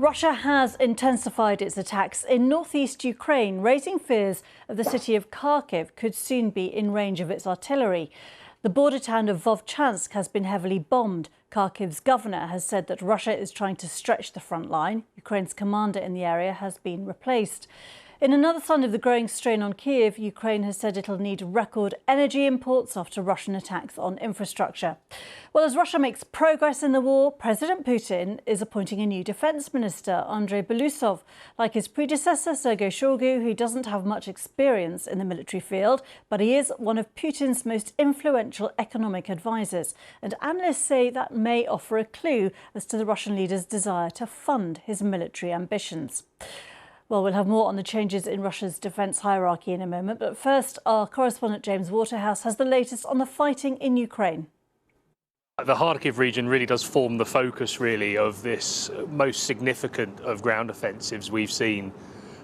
Russia has intensified its attacks in northeast Ukraine, raising fears of the city of Kharkiv could soon be in range of its artillery. The border town of Vovchansk has been heavily bombed. Kharkiv's governor has said that Russia is trying to stretch the front line. Ukraine's commander in the area has been replaced. In another sign of the growing strain on Kyiv, Ukraine has said it'll need record energy imports after Russian attacks on infrastructure. Well, as Russia makes progress in the war, President Putin is appointing a new defence minister, Andrei Belousov. Like his predecessor, Sergei Shoigu, who doesn't have much experience in the military field, but he is one of Putin's most influential economic advisers. And analysts say that may offer a clue as to the Russian leader's desire to fund his military ambitions. Well, we'll have more on the changes in Russia's defence hierarchy in a moment. But first, our correspondent James Waterhouse has the latest on the fighting in Ukraine. The Kharkiv region really does form the focus, really, of this most significant of ground offensives we've seen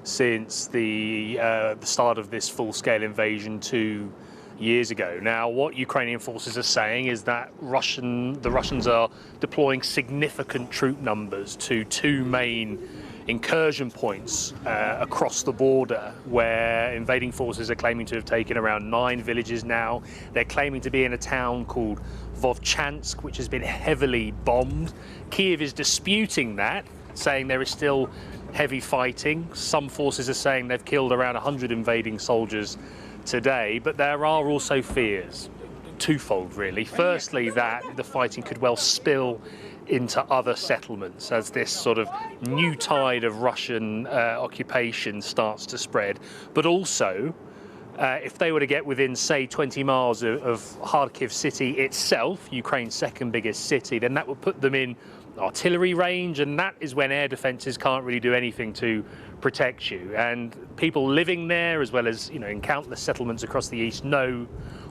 since the start of this full-scale invasion 2 years ago. Now, what Ukrainian forces are saying is that the Russians are deploying significant troop numbers to two main incursion points across the border, where invading forces are claiming to have taken around 9 villages now. They're claiming to be in a town called Vovchansk, which has been heavily bombed. Kyiv is disputing that, saying there is still heavy fighting. Some forces are saying they've killed around 100 invading soldiers today, but there are also fears, twofold really. Firstly, that the fighting could well spill into other settlements as this sort of new tide of Russian occupation starts to spread. But also, if they were to get within, say, 20 miles of Kharkiv city itself, Ukraine's second biggest city, then that would put them in artillery range, and that is when air defences can't really do anything to protect you. And people living there, as well as in countless settlements across the east, know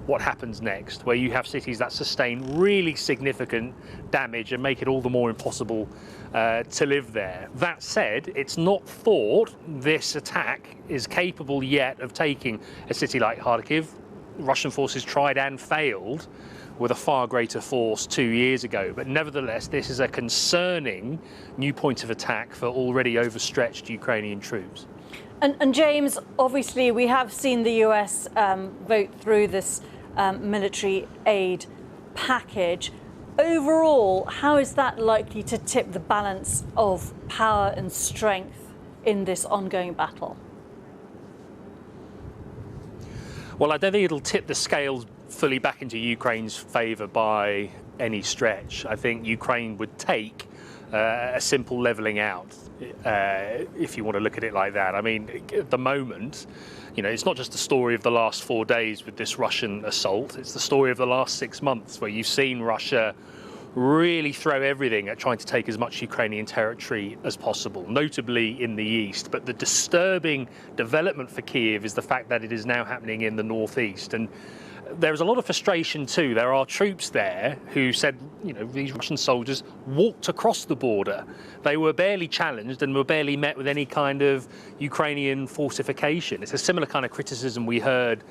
what happens next, where you have cities that sustain really significant damage and make it all the more impossible to live there. That said, it's not thought this attack is capable yet of taking a city like Kharkiv. Russian forces tried and failed with a far greater force 2 years ago. But nevertheless, this is a concerning new point of attack for already overstretched Ukrainian troops. And James, obviously we have seen the US vote through this military aid package. Overall, how is that likely to tip the balance of power and strength in this ongoing battle? Well, I don't think it'll tip the scales fully back into Ukraine's favour by any stretch. I think Ukraine would take a simple levelling out, if you want to look at it like that. I mean, at the moment, it's not just the story of the last 4 days with this Russian assault, it's the story of the last 6 months, where you've seen Russia really throw everything at trying to take as much Ukrainian territory as possible, notably in the east. But the disturbing development for Kyiv is the fact that it is now happening in the northeast. And there's a lot of frustration too. There are troops there who said, these Russian soldiers walked across the border. They were barely challenged and were barely met with any kind of Ukrainian fortification. It's a similar kind of criticism we heard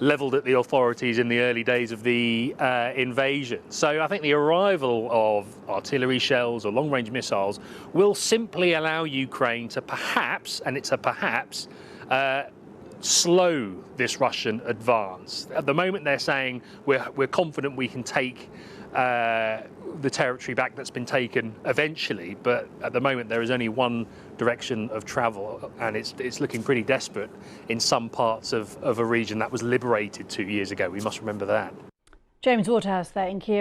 levelled at the authorities in the early days of the invasion. So I think the arrival of artillery shells or long-range missiles will simply allow Ukraine to perhaps, and it's a perhaps, slow this Russian advance. At the moment, they're saying we're confident we can take the territory back that's been taken eventually, but at the moment there is only one direction of travel, and it's looking pretty desperate in some parts of a region that was liberated 2 years ago. We must remember that. James Waterhouse there in Kyiv.